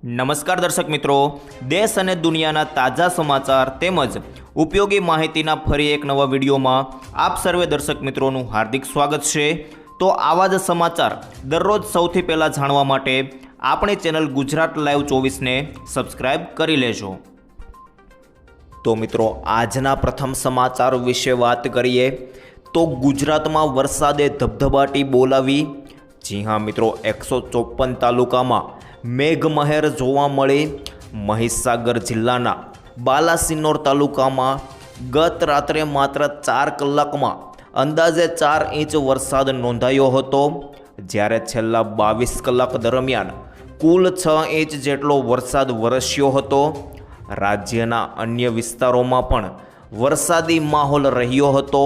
નમસ્કાર દર્શક મિત્રો, દેશ અને દુનિયાના તાજા સમાચાર તેમજ ઉપયોગી માહિતીના ફરી એક નવા વિડીયોમાં આપ સર્વે દર્શક મિત્રોનું હાર્દિક સ્વાગત છે। તો આવા જ સમાચાર દરરોજ સૌથી પહેલાં જાણવા માટે આપણી ચેનલ ગુજરાત લાઈવ 24ને સબસ્ક્રાઈબ કરી લેજો। તો મિત્રો, આજના પ્રથમ સમાચાર વિશે વાત કરીએ તો ગુજરાતમાં વરસાદે ધબધબાટી બોલાવી। જી હા મિત્રો, 154 તાલુકામાં મેઘમહેર જોવા મળી। મહીસાગર જિલ્લાના બાલાસિનોર તાલુકામાં ગત રાત્રે માત્ર 4 કલાકમાં અંદાજે 4 ઇંચ વરસાદ નોંધાયો હતો, જ્યારે છેલ્લા 22 કલાક દરમિયાન કુલ 6 ઇંચ જેટલો વરસાદ વરસ્યો હતો। રાજ્યના અન્ય વિસ્તારોમાં પણ વરસાદી માહોલ રહ્યો હતો।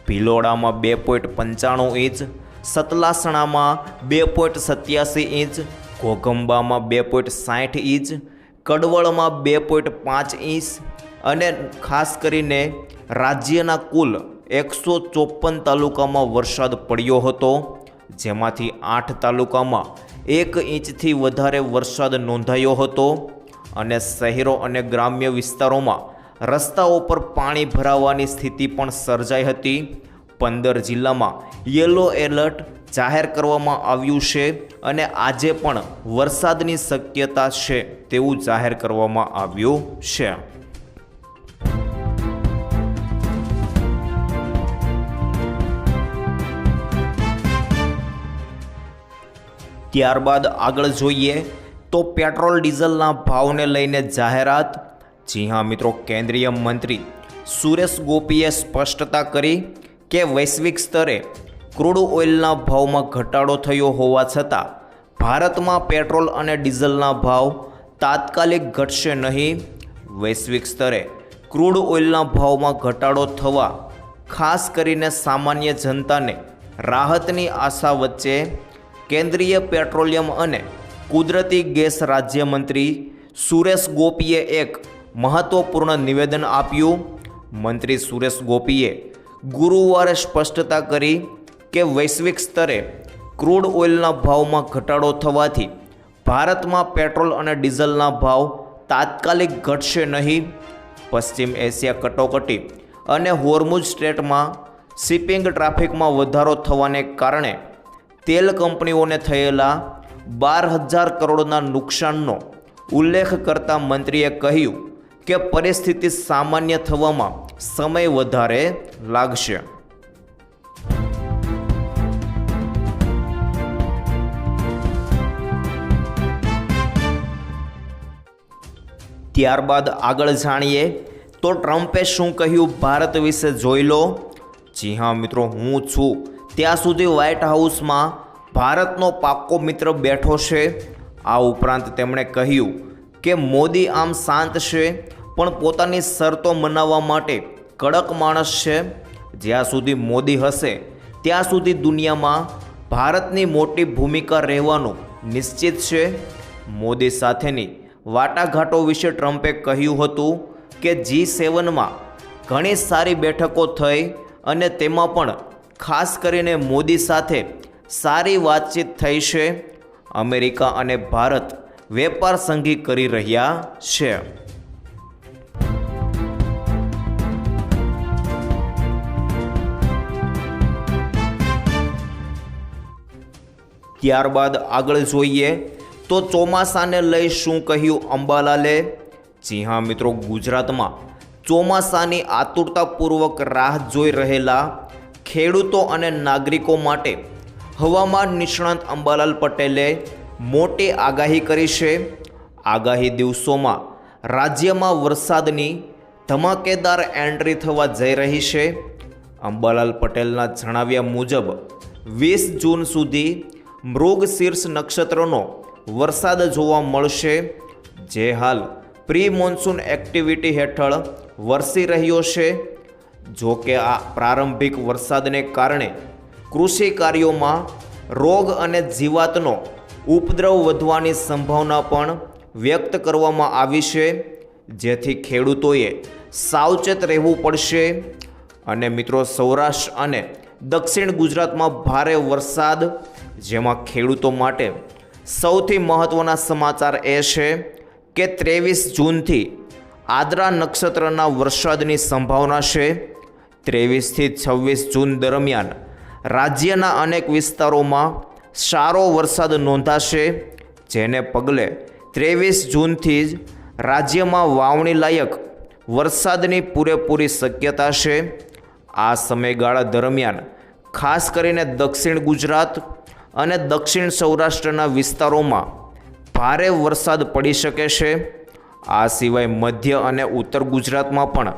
ભિલોડામાં 2.95 ઇંચ, સતલાસણામાં 2.87 ઇંચ, ઘોઘંબામાં 2.60 ઇંચ, કડવળમાં 2.5 ઇંચ અને ખાસ કરીને રાજ્યના કુલ 154 તાલુકામાં વરસાદ પડ્યો હતો, જેમાંથી 8 તાલુકામાં 1 ઇંચથી વધારે વરસાદ નોંધાયો હતો અને શહેરો અને ગ્રામ્ય વિસ્તારોમાં રસ્તાઓ પર પાણી ભરાવાની સ્થિતિ પણ સર્જાઈ હતી। 15 જિલ્લામાં યલો એલર્ટ જાહેર કરવામાં આવ્યું છે અને આજે પણ વરસાદની શક્યતા છે તેવું જાહેર કરવામાં આવ્યું છે। ત્યારબાદ આગળ જોઈએ તો પેટ્રોલ ડીઝલના ભાવને લઈને જાહેરાત। જી હા મિત્રો, કેન્દ્રીય મંત્રી સુરેશ ગોપીએ સ્પષ્ટતા કરી કે વૈશ્વિક સ્તરે ક્રૂડ ઓઇલના ભાવમાં ઘટાડો થયો હોવા છતાં ભારતમાં પેટ્રોલ અને ડીઝલના ભાવ તાત્કાલિક ઘટશે નહીં। વૈશ્વિક સ્તરે ક્રૂડ ઓઇલના ભાવમાં ઘટાડો થવા ખાસ કરીને સામાન્ય જનતાને રાહતની આશા વચ્ચે કેન્દ્રીય પેટ્રોલિયમ અને કુદરતી ગેસ રાજ્યમંત્રી સુરેશ ગોપીએ એક મહત્વપૂર્ણ નિવેદન આપ્યું। મંત્રી સુરેશ ગોપીએ ગુરુવારે સ્પષ્ટતા કરી કે વૈશ્વિક સ્તરે ક્રૂડ ઓઇલના ભાવમાં ઘટાડો થવાથી ભારતમાં પેટ્રોલ અને ડીઝલના ભાવ તાત્કાલિક ઘટશે નહીં। પશ્ચિમ એશિયા કટોકટી અને હોર્મુઝ સ્ટ્રેટમાં શિપિંગ ટ્રાફિકમાં વધારો થવાને કારણે તેલ કંપનીઓને થયેલા 12,000 કરોડના નુકસાનનો ઉલ્લેખ કરતા મંત્રીએ કહ્યું કે પરિસ્થિતિ સામાન્ય થવામાં સમય વધારે લાગશે। ત્યારબાદ આગળ જાણીએ તો ટ્રમ્પે શું કહ્યું ભારત વિશે જોઈ લો। જી હા મિત્રો, હું છું ત્યાં સુધી વ્હાઇટ હાઉસમાં ભારતનો પાક્કો મિત્ર બેઠો છે। આ ઉપરાંત તેમણે કહ્યું કે મોદી આમ શાંત છે પણ પોતાની શરતો મનાવવા માટે કડક માણસ છે। જ્યાં સુધી મોદી હશે ત્યાં સુધી દુનિયામાં ભારતની મોટી ભૂમિકા રહેવાનું નિશ્ચિત છે। મોદી સાથેની વાટાઘાટો વિશે ટ્રમ્પે કહ્યું હતું કે G7માં ઘણી સારી બેઠકો થઈ અને તેમાં પણ ખાસ કરીને મોદી સાથે સારી વાતચીત થઈ છે। અમેરિકા અને ભારત વેપાર સંધિ કરી રહ્યા છે। ત્યારબાદ આગળ જોઈએ તો ચોમાસાને લઈ શું કહ્યું અંબાલાલે। જી હા મિત્રો, ગુજરાતમાં ચોમાસાની આતુરતાપૂર્વક રાહ જોઈ રહેલા ખેડૂતો અને નાગરિકો માટે હવામાન નિષ્ણાત અંબાલાલ પટેલે મોટી આગાહી કરી છે। આગાહી દિવસોમાં રાજ્યમાં વરસાદની ધમાકેદાર એન્ટ્રી થવા જઈ રહી છે। અંબાલાલ પટેલના જણાવ્યા મુજબ 20 જૂન સુધી મૃગશીર્ષ નક્ષત્રનો વરસાદ જોવા મળશે, જે હાલ પ્રી મોન્સૂન એક્ટિવિટી હેઠળ વરસી રહ્યો છે। જો કે આ પ્રારંભિક વરસાદને કારણે કૃષિ કાર્યોમાં રોગ અને જીવાતનો ઉપદ્રવ વધવાની સંભાવના પણ વ્યક્ત કરવામાં આવી છે, જેથી ખેડૂતોએ સાવચેત રહેવું પડશે। અને મિત્રો, સૌરાષ્ટ્ર અને દક્ષિણ ગુજરાતમાં ભારે વરસાદ, જેમાં ખેડૂતો માટે સૌથી મહત્ત્વના સમાચાર એ છે કે 23 જૂનથી આદ્રા નક્ષત્રના વરસાદની સંભાવના છે. 23 થી 26 જૂન દરમિયાન રાજ્યના અનેક વિસ્તારોમાં સારો વરસાદ નોંધાશે, જેને પગલે 23 જૂનથી જ રાજ્યમાં વાવણી લાયક વરસાદની પૂરેપૂરી શક્યતા છે. આ સમયગાળા દરમિયાન ખાસ કરીને દક્ષિણ ગુજરાત અને દક્ષિણ સૌરાષ્ટ્રના વિસ્તારોમાં ભારે વરસાદ પડી શકે છે. આ સિવાય મધ્ય અને ઉત્તર ગુજરાતમાં પણ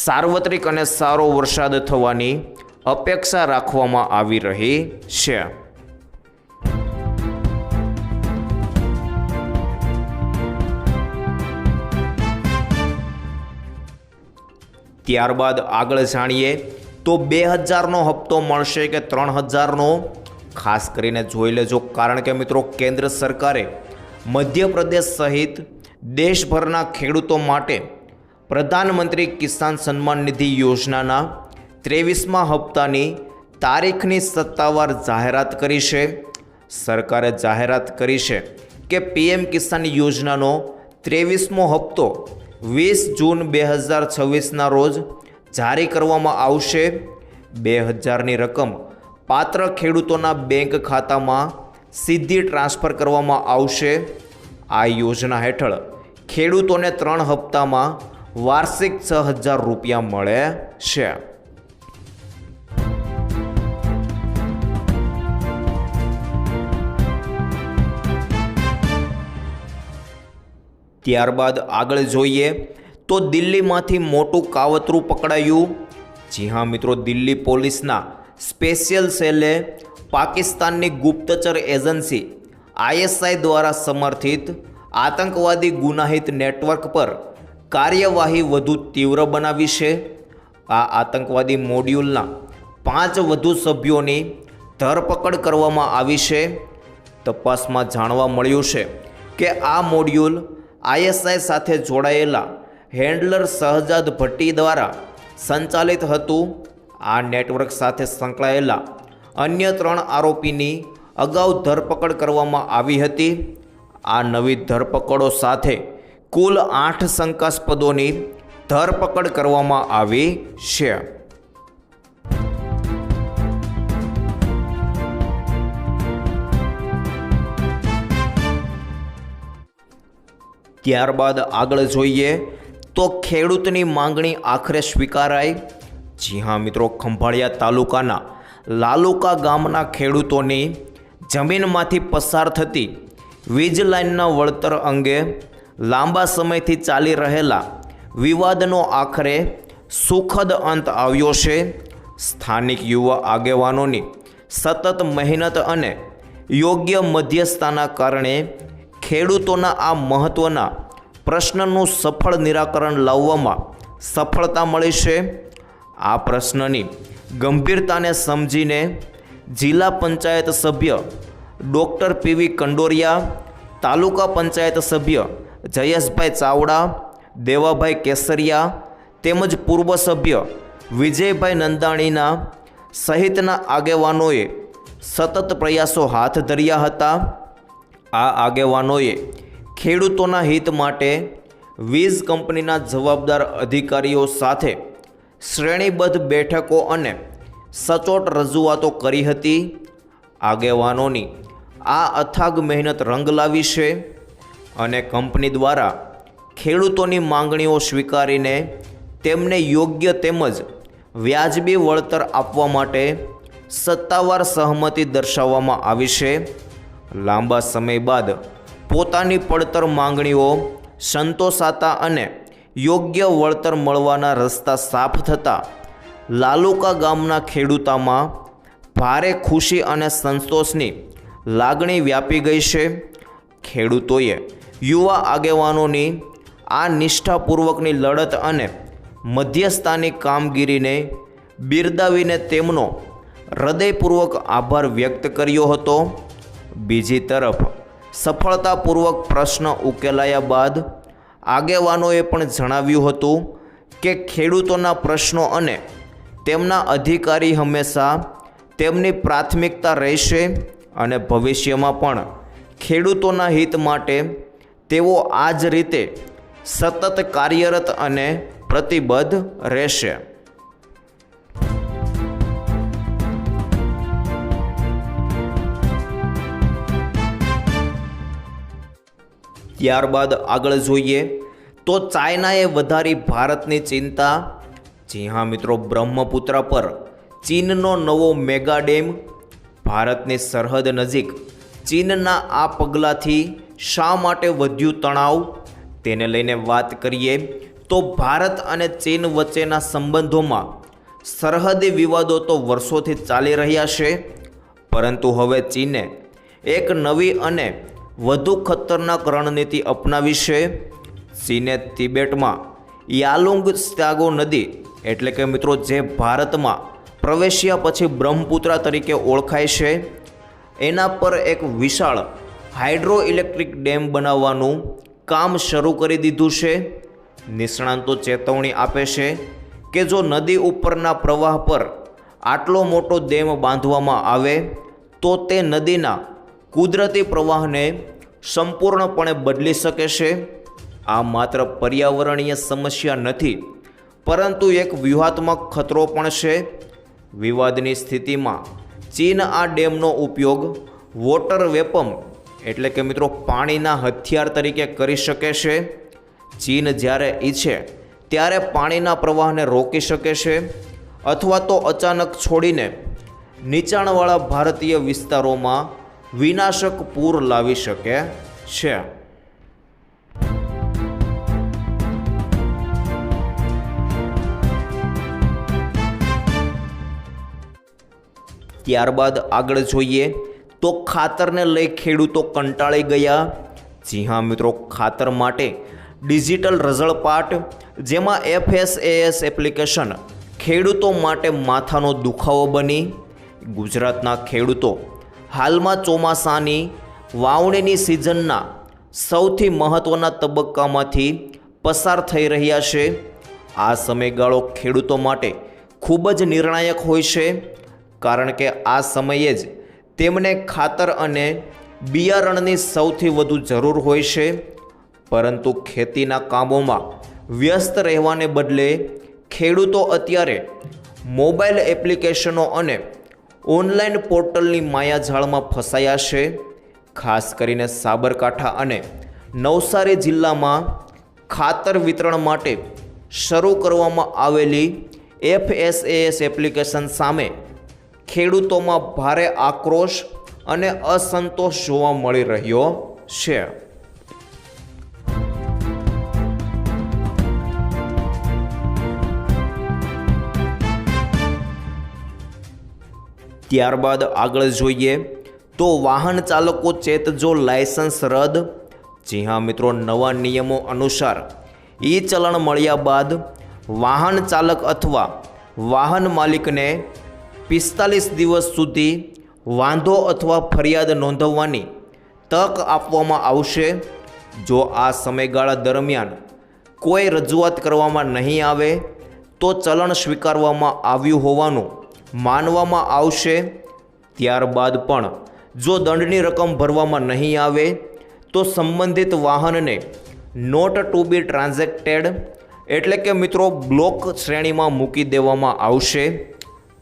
સાર્વત્રિક અને સારો વરસાદ થવાની અપેક્ષા રાખવામાં આવી રહી છે. ત્યારબાદ આગળ જાણીએ તો 2000નો હપ્તો મળશે કે 3000નો, ખાસ કરીને જોઈ લેજો, કારણ કે મિત્રો કેન્દ્ર સરકારે મધ્યપ્રદેશ સહિત દેશભરના ખેડૂતો માટે પ્રધાનમંત્રી કિસાન સન્માન નિધિ યોજનાના 23મા હપ્તાની તારીખની સત્તાવાર જાહેરાત કરી છે. સરકારે જાહેરાત કરી છે કે પીએમ કિસાન યોજનાનો 23મો હપ્તો 20 જૂન 2026ના રોજ જારી કરવામાં આવશે. 2000ની રકમ પાત્ર ખેડૂતોના બેંક ખાતામાં સીધી ટ્રાન્સફર કરવામાં આવશે. આ યોજના હેઠળ ખેડૂતોને 3 હપ્તામાં વાર્ષિક 6000 રૂપિયા મળે છે. ત્યારબાદ આગળ જોઈએ તો દિલ્હીમાંથી મોટું કાવતરું પકડાયું. જી હા મિત્રો, દિલ્હી પોલીસના સ્પેશિયલ સેલે પાકિસ્તાનની ગુપ્તચર એજન્સી ISI દ્વારા સમર્થિત આતંકવાદી ગુનાહિત નેટવર્ક પર કાર્યવાહી વધુ તીવ્ર બનાવી છે. આ આતંકવાદી મોડ્યુલના 5 વધુ સભ્યોની ધરપકડ કરવામાં આવી છે. તપાસમાં જાણવા મળ્યું છે કે આ મોડ્યુલ ISI સાથે જોડાયેલા હેન્ડલર શહજાદ ભટ્ટી દ્વારા સંચાલિત હતું. આ નેટવર્ક સાથે સંકળાયેલા અન્ય 3 આરોપીની અગાઉ ધરપકડ કરવામાં આવી હતી. આ નવી ધરપકડો સાથે કુલ 8 શંકાસ્પદોની ધરપકડ કરવામાં આવી છે. ત્યારબાદ આગળ જોઈએ તો ખેડૂતની માંગણી આખરે સ્વીકારાઈ. જી હા મિત્રો, ખંભાળિયા તાલુકાના લાલુકા ગામના ખેડૂતોની જમીનમાંથી પસાર થતી વીજ લાઇનના વળતર અંગે લાંબા સમયથી ચાલી રહેલા વિવાદનો આખરે સુખદ અંત આવ્યો છે. સ્થાનિક યુવા આગેવાનોની સતત મહેનત અને યોગ્ય મધ્યસ્થતાના કારણે ખેડૂતોના આ મહત્ત્વના પ્રશ્નનું સફળ નિરાકરણ લાવવામાં સફળતા મળી છે. આ પ્રશ્નની ગંભીરતાને સમજીને જિલ્લા પંચાયત સભ્ય ડૉક્ટર PV કંડોરિયા, તાલુકા પંચાયત સભ્ય જયેશભાઈ ચાવડા, દેવાભાઈ કેસરિયા તેમજ પૂર્વ સભ્ય વિજયભાઈ નંદાણીના સહિતના આગેવાનોએ સતત પ્રયાસો હાથ ધર્યા હતા. આ આગેવાનોએ ખેડૂતોના હિત માટે વીજ કંપનીના જવાબદાર અધિકારીઓ સાથે શ્રેણીબદ્ધ બેઠકો અને સચોટ રજૂઆતો કરી હતી. આગેવાનોની આ અથાગ મહેનત રંગ લાવી છે અને કંપની દ્વારા ખેડૂતોની માંગણીઓ સ્વીકારીને તેમને યોગ્ય તેમજ વ્યાજબી વળતર આપવા માટે સત્તાવાર સહમતિ દર્શાવવામાં આવી છે. લાંબા સમય બાદ પોતાની પડતર માંગણીઓ સંતોષાતા અને યોગ્ય વળતર મળવાના રસ્તા સાફ થતાં લાલુકા ગામના ખેડૂતોમાં ભારે ખુશી અને સંતોષની લાગણી વ્યાપી ગઈ છે. ખેડૂતોએ યુવા આગેવાનોની આ નિષ્ઠાપૂર્વકની લડત અને મધ્યસ્થતાની કામગીરીને બિરદાવીને તેમનો હૃદયપૂર્વક આભાર વ્યક્ત કર્યો હતો. બીજી તરફ સફળતાપૂર્વક પ્રશ્ન ઉકેલાયા બાદ આગેવાનોએ પણ જણાવ્યું હતું કે ખેડૂતોના પ્રશ્નો અને તેમના અધિકારી હંમેશા તેમની પ્રાથમિકતા રહેશે અને ભવિષ્યમાં પણ ખેડૂતોના હિત માટે તેઓ આ જ રીતે સતત કાર્યરત અને પ્રતિબદ્ધ રહેશે। ત્યારબાદ આગળ જોઈએ તો ચાઇનાએ વધારી ભારતની ચિંતા। જી હા મિત્રો, બ્રહ્મપુત્ર પર ચીનનો નવો મેગા ડેમ। ભારતની સરહદ નજીક ચીનના આ પગલાંથી શા માટે વધ્યું તણાવ, તેને લઈને વાત કરીએ તો ભારત અને ચીન વચ્ચેના સંબંધોમાં સરહદી વિવાદો તો વર્ષોથી ચાલી રહ્યા છે, પરંતુ હવે ચીને એક નવી અને વધુ ખતરનાક રણનીતિ અપનાવી છે। ચીને તિબેટમાં યાલુંગ ત્સાગો નદી એટલે કે મિત્રો જે ભારતમાં પ્રવેશ્યા પછી બ્રહ્મપુત્ર તરીકે ઓળખાય છે, એના પર એક વિશાળ હાઇડ્રો ઇલેક્ટ્રિક ડેમ બનાવવાનું કામ શરૂ કરી દીધું છે। નિષ્ણાંતો ચેતવણી આપે છે કે જો નદી ઉપરના પ્રવાહ પર આટલો મોટો ડેમ બાંધવામાં આવે તો તે નદીના કુદરતી પ્રવાહને સંપૂર્ણપણે બદલી શકે છે। આ માત્ર પર્યાવરણીય સમસ્યા નથી, પરંતુ એક વ્યૂહાત્મક ખતરો પણ છે। વિવાદની સ્થિતિમાં ચીન આ ડેમનો ઉપયોગ વોટર વેપન એટલે કે મિત્રો પાણીના હથિયાર તરીકે કરી શકે છે। ચીન જ્યારે ઈચ્છે ત્યારે પાણીના પ્રવાહને રોકી શકે છે અથવા તો અચાનક છોડીને નીચાણવાળા ભારતીય વિસ્તારોમાં વિનાશક પૂર લાવી શકે છે। ત્યારબાદ આગળ જોઈએ તો ખાતરને લઈ ખેડૂતો કંટાળી ગયા। જી હા મિત્રો, ખાતર માટે ડિજિટલ રઝળપાટ જેમાં FSAS એપ્લિકેશન ખેડૂતો માટે માથાનો દુખાવો બની। ગુજરાતના ખેડૂતો હાલમાં ચોમાસાની વાવણીની સિઝનના સૌથી મહત્ત્વના તબક્કામાંથી પસાર થઈ રહ્યા છે। આ સમયગાળો ખેડૂતો માટે ખૂબ જ નિર્ણાયક હોય છે, કારણ કે આ સમયે જ તેમને ખાતર અને બિયારણની સૌથી વધુ જરૂર હોય છે। પરંતુ ખેતીના કામોમાં વ્યસ્ત રહેવાને બદલે ખેડૂતો અત્યારે મોબાઈલ એપ્લિકેશનો અને ઓનલાઈન પોર્ટલની માયાજાળમાં ફસાયા છે। ખાસ કરીને સાબરકાંઠા અને નવસારી જિલ્લામાં ખાતર વિતરણ માટે શરૂ કરવામાં આવેલી FSAS એપ્લિકેશન સામે ખેડૂતોમાં ભારે આક્રોશ અને અસંતોષ જોવા મળી રહ્યો છે। ત્યારબાદ આગળ જોઈએ તો વાહન ચાલકો ચેતજો, લાયસન્સ રદ। જી હા મિત્રો, નવા નિયમો અનુસાર ઈ ચલણ મળ્યા બાદ વાહન ચાલક અથવા વાહન માલિકને 45 દિવસ સુધી વાંધો અથવા ફરિયાદ નોંધાવવાની તક આપવામાં આવશે। જો આ સમયગાળા દરમિયાન કોઈ રજૂઆત કરવામાં નહીં આવે તો ચલણ સ્વીકારવામાં આવ્યું હોવાનું માનવામાં આવશે। ત્યારબાદ પણ જો દંડની રકમ ભરવામાં નહીં આવે તો સંબંધિત વાહનને નોટ ટુ બી ટ્રાન્ઝેક્ટેડ એટલે કે મિત્રો બ્લોક શ્રેણીમાં મૂકી દેવામાં આવશે।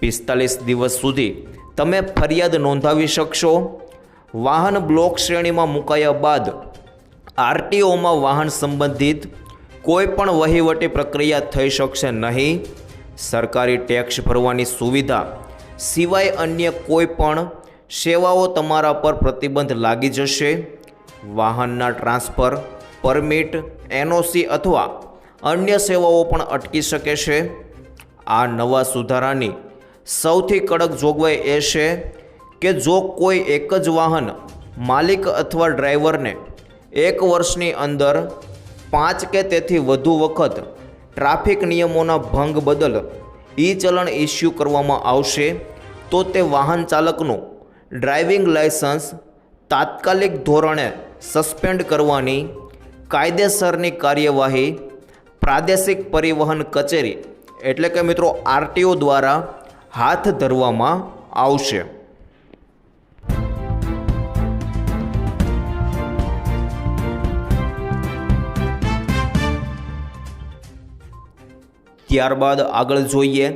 45 દિવસ સુધી તમે ફરિયાદ નોંધાવી શકશો। વાહન બ્લોક શ્રેણીમાં મુકાયા બાદ RTOમાં વાહન સંબંધિત કોઈ પણ વહીવટી પ્રક્રિયા થઈ શકશે નહીં। સરકારી ટેક્સ ભરવાની સુવિધા સિવાય અન્ય કોઈ પણ સેવાઓ તમારા પર પ્રતિબંધ લાગી જશે। વાહનના ટ્રાન્સફર, પરમિટ, NOC અથવા અન્ય સેવાઓ પણ અટકી શકે છે। આ નવા સુધારાની સૌથી કડક જોગવાઈ એ છે કે જો કોઈ એક જ વાહન માલિક અથવા ડ્રાઈવરને 1 વર્ષની અંદર 5 કે તેથી વધુ વખત ટ્રાફિક નિયમોના ભંગ બદલ ઈ ચલણ ઇસ્યુ કરવામાં આવશે તો તે વાહન ચાલકનું ડ્રાઇવિંગ લાયસન્સ તાત્કાલિક ધોરણે સસ્પેન્ડ કરવાની કાયદેસરની કાર્યવાહી પ્રાદેશિક પરિવહન કચેરી એટલે કે મિત્રો RTO દ્વારા હાથ ધરવામાં આવશે। ત્યારબાદ આગળ જોઈએ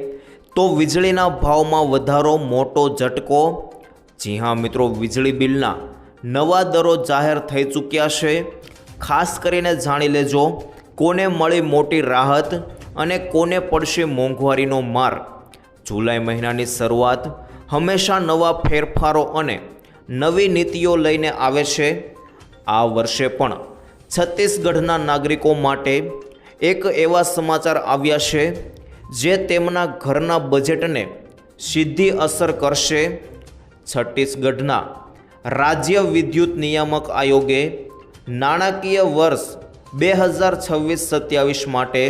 તો વીજળીના ભાવમાં વધારો મોટો ઝટકો. જી હા મિત્રો, વીજળી બિલના નવા દરો જાહેર થઈ ચૂક્યા છે. ખાસ કરીને જાણી લેજો કોને મળી મોટી રાહત અને કોને પડશે મોંઘવારીનો માર. જુલાઈ મહિનાની શરૂઆત હંમેશા નવા ફેરફારો અને નવી નીતિઓ લઈને આવે છે. આ વર્ષે પણ છત્તીસગઢના નાગરિકો માટે એક એવા સમાચાર આવ્યા છે જે તેમના ઘરના બજેટને સીધી અસર કરશે. છત્તીસગઢના રાજ્ય વિદ્યુત નિયામક આયોગે નાણાકીય વર્ષ 2026-27 માટે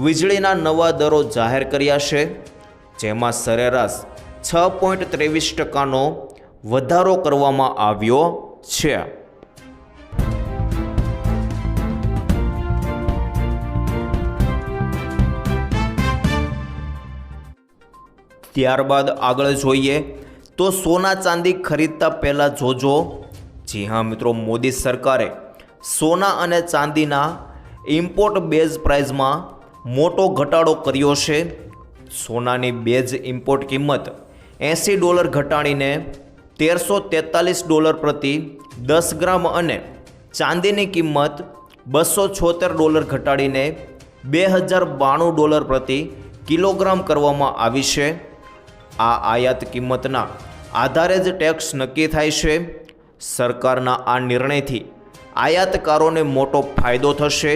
વીજળીના નવા દરો જાહેર કર્યા છે, જેમાં સરેરાશ 6.23% વધારો કરવામાં આવ્યો છે. ત્યારબાદ આગળ જોઈએ તો સોના ચાંદી ખરીદતા પહેલાં જોજો. જી હા મિત્રો, મોદી સરકારે સોના અને ચાંદીના ઇમ્પોર્ટ બેઝ પ્રાઇઝમાં મોટો ઘટાડો કર્યો છે. સોનાની બેઝ ઇમ્પોર્ટ કિંમત $80 ઘટાડીને $1343 પ્રતિ 10 ગ્રામ અને ચાંદીની કિંમત $276 ઘટાડીને $2092 પ્રતિ કિલોગ્રામ કરવામાં આવી છે. આ આયાત કિંમતના આધારે જ ટેક્સ નક્કી થાય છે. સરકારના આ નિર્ણયથી આયાતકારોને મોટો ફાયદો થશે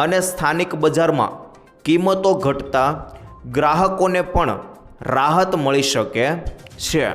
અને સ્થાનિક બજારમાં કિંમતો ઘટતા ગ્રાહકોને પણ રાહત મળી શકે છે.